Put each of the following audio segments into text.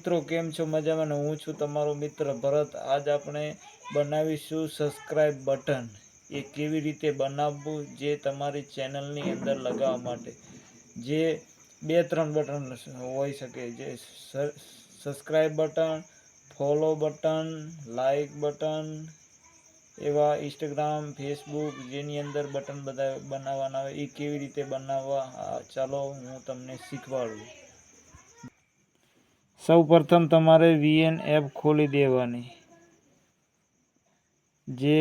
મિત્રો કેમ છો? મજામાં ને? હું છું તમારો મિત્ર ભરત। આજ આપણે બનાવીશું સબસ્ક્રાઇબ બટન। એ કેવી રીતે બનાવવું જે તમારી ચેનલની અંદર લગાવવા માટે જે 2-3 બટન હોઈ શકે, જે subscribe button, follow button, like button, એવા ઇન્સ્ટાગ્રામ, ફેસબુક જેની અંદર બટન બનાવવાના હોય એ કેવી રીતે બનાવવા, ચાલો હું તમને શીખવાડું। સૌ પ્રથમ તમારે VN એપ ખોલી દેવાની, જે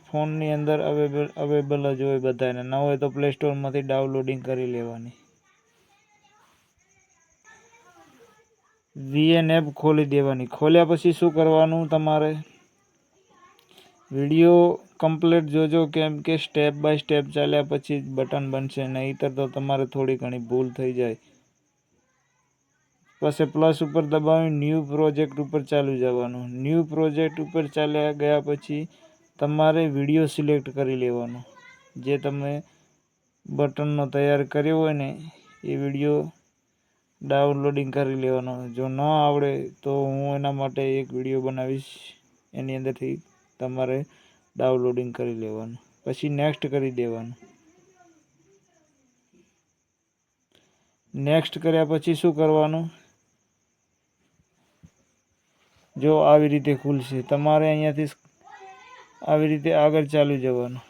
ફોનની અંદર અવેલેબલ જ હોય બધાને। ન હોય તો પ્લે સ્ટોરમાંથી ડાઉનલોડિંગ કરી લેવાની। VN એપ ખોલી દેવાની। ખોલ્યા પછી શું કરવાનું, તમારે વિડીયો કમ્પ્લીટ જોજો, કેમ કે સ્ટેપ બાય સ્ટેપ ચાલ્યા પછી જ બટન બનશે, નહીંતર તો તમારે થોડી ઘણી ભૂલ થઈ જાય। પછી પ્લસ ઉપર દબાવી ન્યૂ પ્રોજેક્ટ ઉપર ચાલી જવાનું। ન્યૂ પ્રોજેક્ટ ઉપર ચાલ્યા ગયા પછી તમારે વિડીયો સિલેક્ટ કરી લેવાનો, જે તમે બટનનો તૈયાર કર્યો હોય ને એ વિડીયો ડાઉનલોડિંગ કરી લેવાનો। જો ન આવડે તો હું એના માટે એક વિડીયો બનાવીશ, એની અંદરથી તમારે ડાઉનલોડિંગ કરી લેવાનું। પછી નેક્સ્ટ કરી દેવાનું। નેક્સ્ટ કર્યા પછી શું કરવાનું, જો આવી રીતે ખુલશે। તમારે અહીંયાથી આવી રીતે આગળ ચાલી જવાનું,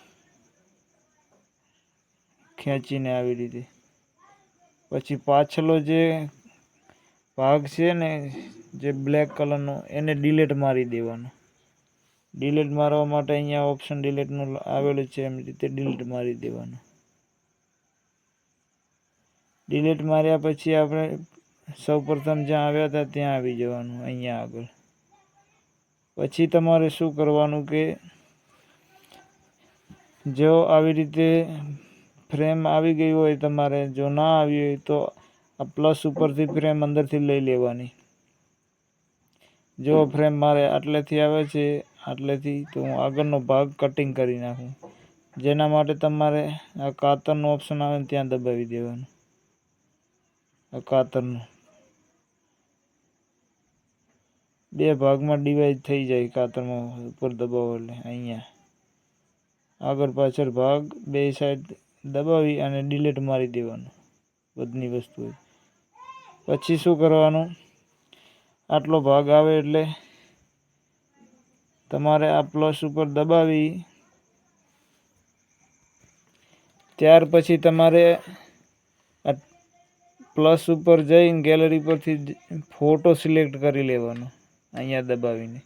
ખેંચીને આવી રીતે। પછી પાછલો જે ભાગ છે ને, જે બ્લેક કલરનો, એને ડિલીટ મારી દેવાનો। ડિલીટ મારવા માટે અહીંયા ઓપ્શન ડિલીટનું આવેલું છે, એમ રીતે ડિલીટ મારી દેવાનું। ડિલીટ માર્યા પછી આપણે સૌ પ્રથમ જ્યાં આવ્યા હતા ત્યાં આવી જવાનું, અહીંયા આગળ। પછી તમારે શું કરવાનું કે જો આવી રીતે ફ્રેમ આવી ગઈ હોય તમારે, જો ના આવી હોય તો આ પ્લસ ઉપરથી ફ્રેમ અંદરથી લઈ લેવાની। જો ફ્રેમ મારે આટલેથી આવે છે, આટલેથી, તો હું આગળનો ભાગ કટિંગ કરી નાખું। જેના માટે તમારે આ કાતરનો ઓપ્શન આવે ને ત્યાં દબાવી દેવાનું। આ કાતરનું 2 ભાગમાં ડિવાઈડ થઈ જાય, કાતરમાં ઉપર દબાવો એટલે અહીંયા આગળ પાછળ ભાગ 2 સાઈડ દબાવી અને ડિલીટ મારી દેવાનું બધી વસ્તુ। પછી શું કરવાનું, આટલો ભાગ આવે એટલે તમારે આ પ્લસ ઉપર દબાવી, ત્યાર પછી તમારે પ્લસ ઉપર જઈને ગેલેરી પરથી ફોટો સિલેક્ટ કરી લેવાનો, અહીંયા દબાવીને।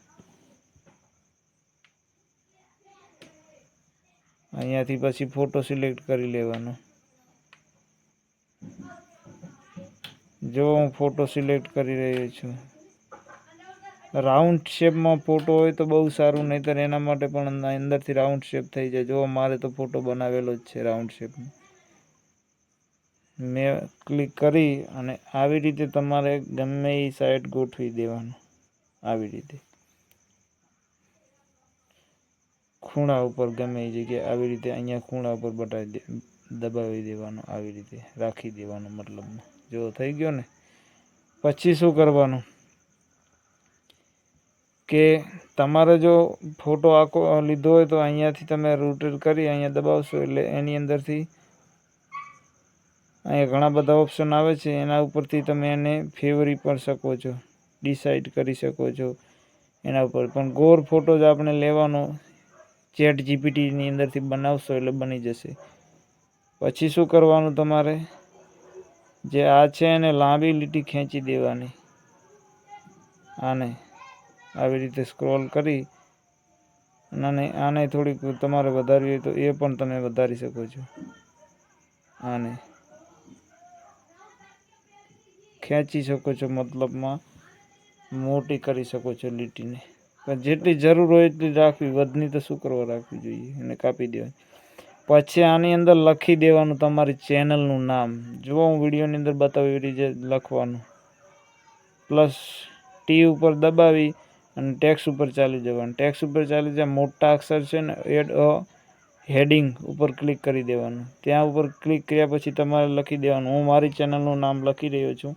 અહીંયાથી પછી ફોટો સિલેક્ટ કરી લેવાનો। જો હું ફોટો સિલેક્ટ કરી રહ્યો છું। રાઉન્ડ શેપમાં ફોટો હોય તો બહુ સારું, નહીંતર એના માટે પણ અંદરથી રાઉન્ડ શેપ થઈ જાય। જો મારે તો ફોટો બનાવેલો જ છે રાઉન્ડ શેપમાં। મેં ક્લિક કરી અને આવી રીતે તમારે ગમે એ સાઈડ ગોઠવી દેવાનું, આવી રીતે ખૂણા ઉપર ગમે એ જગ્યાએ આવી રીતે અહીંયા ખૂણા ઉપર દબાવી દેવાનું, આવી રીતે રાખી દેવાનું મતલબમાં। જો થઈ ગયો ને, પછી શું કરવાનું કે તમારે જો ફોટો આખો લીધો હોય તો અહીંયાથી તમે રોટેટ કરી અહીંયા દબાવશો એટલે એની અંદરથી અહીંયા ઘણા બધા ઓપ્શન આવે છે, એના ઉપરથી તમે એને ફેરવી પણ શકો છો, ડિસાઈડ કરી શકો છો એના ઉપર। પણ ગોર ફોટો જ આપણે લેવાનો, ચેટ જીપીટીની અંદરથી બનાવશો એટલે બની જશે। પછી શું કરવાનું, તમારે જે આ છે એને લાંબી લીટી ખેંચી દેવાની, આને આવી રીતે સ્ક્રોલ કરી અને આને થોડીક તમારે વધારવી હોય તો એ પણ તમે વધારી શકો છો। આને ખેંચી શકો છો, મતલબમાં મોટી કરી શકો છો લીટીને। પણ જેટલી જરૂર હોય એટલી રાખવી, વધની તો શું કરવા રાખવી જોઈએ, એને કાપી દેવાની। પછી આની અંદર લખી દેવાનું તમારી ચેનલનું નામ। જો હું વિડીયોની અંદર બતાવી એવી રીતે લખવાનું, પ્લસ ટી ઉપર દબાવી અને ટેક્સ્ટ ઉપર ચાલી જવાનું। ટેક્સ્ટ ઉપર ચાલી જાય, મોટા અક્ષર છે ને એડ હેડિંગ ઉપર ક્લિક કરી દેવાનું। ત્યાં ઉપર ક્લિક કર્યા પછી તમારે લખી દેવાનું, હું મારી ચેનલનું નામ લખી રહ્યો છું,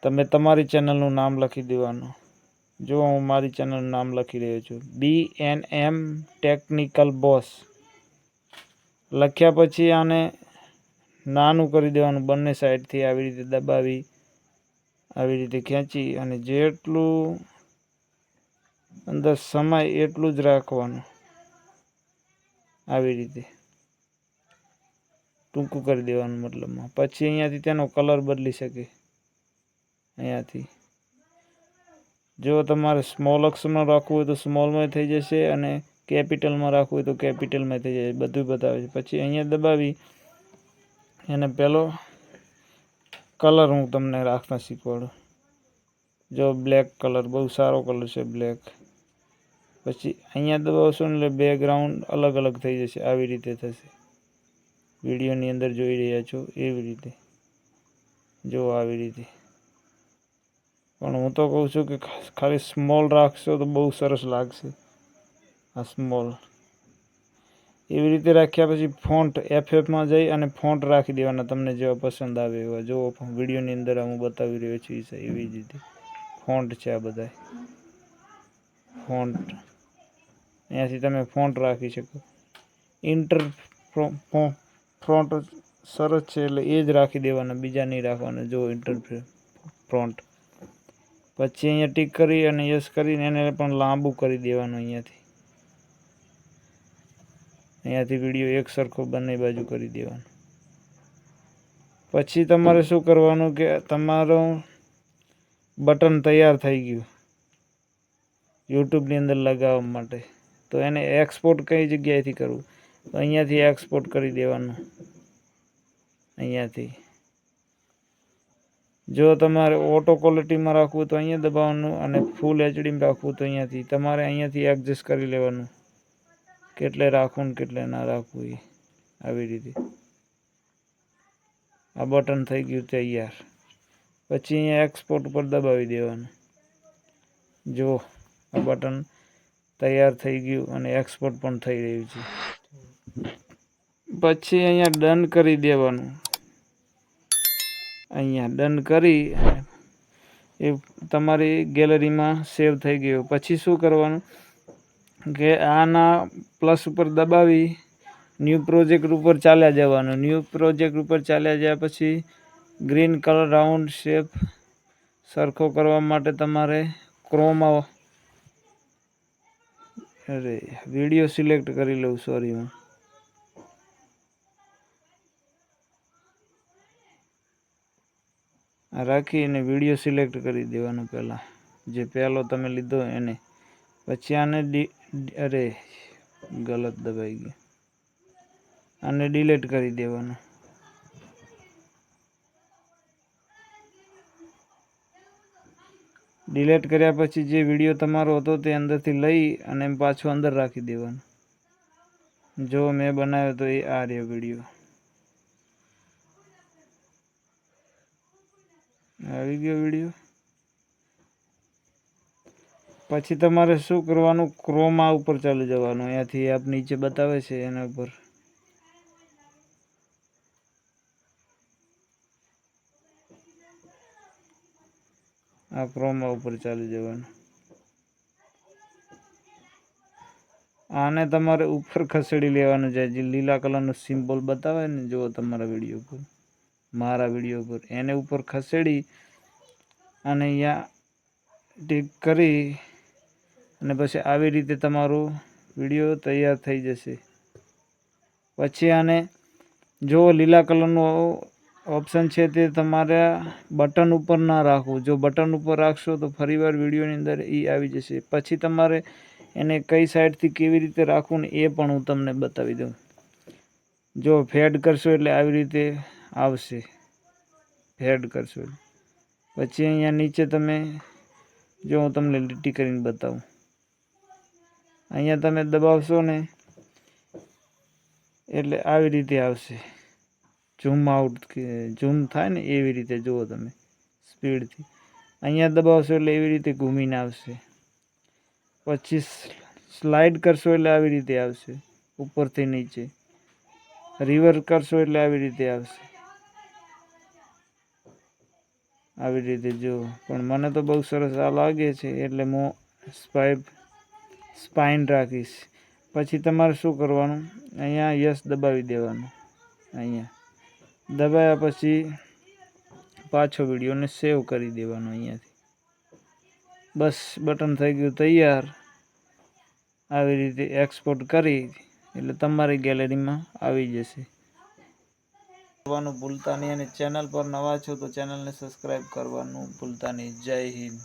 તમે તમારી ચેનલનું નામ લખી દેવાનું. જો હું મારી ચેનલનું નામ લખી રહ્યો છું, BNM ટેકનિકલ બોસ. લખ્યા પછી આને નાનું કરી દેવાનું, બંને સાઈડથી આવી રીતે દબાવી, આવી રીતે ખેંચી અને જેટલું અંદર સમાય એટલું જ રાખવાનું. આવી રીતે ટૂંકું કરી દેવાનું મતલબમાં. પછી અહીંયાથી તેનો કલર બદલી શકે. અહીંયાથી જો તમારે સ્મોલ અક્ષરમાં રાખવું હોય તો સ્મોલમાં થઈ જશે, અને કેપિટલમાં રાખવું હોય તો કેપિટલમાં થઈ જશે. બધું બતાવે છે. પછી અહીંયા દબાવી એને પહેલો કલર હું તમને રાખતા શીખવાડું. જો બ્લેક કલર બહુ સારો કલર છે, બ્લેક. પછી અહીંયા દબાવશો ને એટલે બેકગ્રાઉન્ડ અલગ અલગ થઈ જશે. આવી રીતે થશે. વિડીયોની અંદર જોઈ રહ્યા છો એવી રીતે. જો આવી રીતે. પણ હું તો કહું છું કે ખાલી સ્મોલ રાખશો તો બહુ સરસ લાગશે. આ સ્મોલ એવી રીતે રાખ્યા પછી ફોન્ટ FFમાં જઈ અને ફોન્ટ રાખી દેવાના, તમને જેવા પસંદ આવે એવા. જો વિડીયોની અંદર હું બતાવી રહ્યો છું એવી જ રીતે ફોન્ટ છે આ બધા. ફોન્ટ અહીંયાથી તમે ફોન્ટ રાખી શકો. ઇન્ટર ફ્રોન્ટ સરસ છે એટલે એ જ રાખી દેવાના, બીજા નહીં રાખવાના. જો ઇન્ટર ફ્રોન્ટ. પછી અહીંયા ટીક કરી અને યસ કરીને એને પણ લાંબુ કરી દેવાનું. અહીંયાથી વિડીયો એક સરખો બંને બાજુ કરી દેવાનો. પછી તમારે શું કરવાનું કે તમારું બટન તૈયાર થઈ ગયું યુટ્યુબની અંદર લગાવવા માટે. તો એને એક્સપોર્ટ કઈ જગ્યાએથી કરવું? તો અહીંયાથી એક્સપોર્ટ કરી દેવાનું. અહીંયાથી જો તમારે ઓટો ક્વોલિટીમાં રાખવું તો અહીંયા દબાવવાનું, અને ફૂલ HDમાં રાખવું તો અહીંયાથી એડજસ્ટ કરી લેવાનું, કેટલે રાખવું ને કેટલે ના રાખવું એ. આવી રીતે આ બટન થઈ ગયું તૈયાર. પછી અહીંયા એક્સપોર્ટ ઉપર દબાવી દેવાનું. જો આ બટન તૈયાર થઈ ગયું અને એક્સપોર્ટ પણ થઈ રહ્યું છે. પછી અહીંયા ડન કરી દેવાનું. અહીંયા ડન કરી એ તમારી ગેલેરીમાં સેવ થઈ ગયો. પછી શું કરવાનું કે આના પ્લસ ઉપર દબાવી ન્યૂ પ્રોજેક્ટ ઉપર ચાલ્યા જવાનું. ન્યૂ પ્રોજેક્ટ ઉપર ચાલ્યા ગયા પછી ગ્રીન કલર રાઉન્ડ શેપ સરખો કરવા માટે તમારે ક્રોમા વિડીયો સિલેક્ટ કરી લઉં. સોરી, હું રાખીને વિડીયો સિલેક્ટ કરી દેવાનો પહેલાં, જે પહેલો તમે લીધો એને. પછી આને ગલત દબાઈ ગયું. આને ડિલીટ કરી દેવાનું. ડિલીટ કર્યા પછી જે વિડીયો તમારો હતો તે અંદરથી લઈ અને પાછો અંદર રાખી દેવાનો. જો મેં બનાવ્યો તો એ આ રહ્યો વિડીયો. આવી ગયો વિડીયો. પછી તમારે શું કરવાનું, ક્રોમા ઉપર ચાલી જવાનું. અહીંયાથી આપ નીચે બતાવે છે એના ઉપર આ ક્રોમા ઉપર ચાલી જવાનું. આને તમારે ઉપર ખસેડી લેવાનું છે. જે લીલા કલરનો સિમ્બોલ બતાવે ને, જો તમારા વિડીયો ઉપર, મારા વિડીયો ઉપર, એને ઉપર ખસેડી અને અહીંયા ટીક કરી અને પછી આવી રીતે તમારો વિડીયો તૈયાર થઈ જશે. પછી આને જો લીલા કલરનો ઓપ્શન છે તે તમારા બટન ઉપર ના રાખવું. જો બટન ઉપર રાખશો તો ફરીવાર વિડીયોની અંદર એ આવી જશે. પછી તમારે એને કઈ સાઈડથી કેવી રીતે રાખવું ને એ પણ હું તમને બતાવી દઉં. જો ફેડ કરશો એટલે આવી રીતે આવશે. ફેડ કરશો પછી અહીંયા નીચે તમે જો હું તમને લીટી કરીને બતાવું. અહીંયા તમે દબાવશો ને એટલે આવી રીતે આવશે. ઝૂમ આઉટ ઝૂમ થાય ને એવી રીતે જુઓ તમે સ્પીડથી. અહીંયા દબાવશો એટલે એવી રીતે ઘૂમીને આવશે. પછી સ્લાઇડ કરશો એટલે આવી રીતે આવશે, ઉપરથી નીચે. રિવર્સ કરશો એટલે આવી રીતે આવશે. આવી રીતે જો. પણ મને તો બહુ સરસ આ લાગે છે એટલે હું સ્પાઇન રાખીશ. પછી તમારે શું કરવાનું, અહીંયા યસ દબાવી દેવાનું. અહીંયા દબાવ્યા પછી પાછો વિડીયોને સેવ કરી દેવાનો અહીંયાથી. બસ બટન થઈ ગયું તૈયાર. આવી રીતે એક્સપોર્ટ કરી એટલે તમારી ગેલેરીમાં આવી જશે. કરવાનું ભૂલતા નહીં અને ચેનલ પર નવા છો તો ચેનલને સબસ્ક્રાઈબ કરવાનું ભૂલતા નહીં. જય હિન્દ.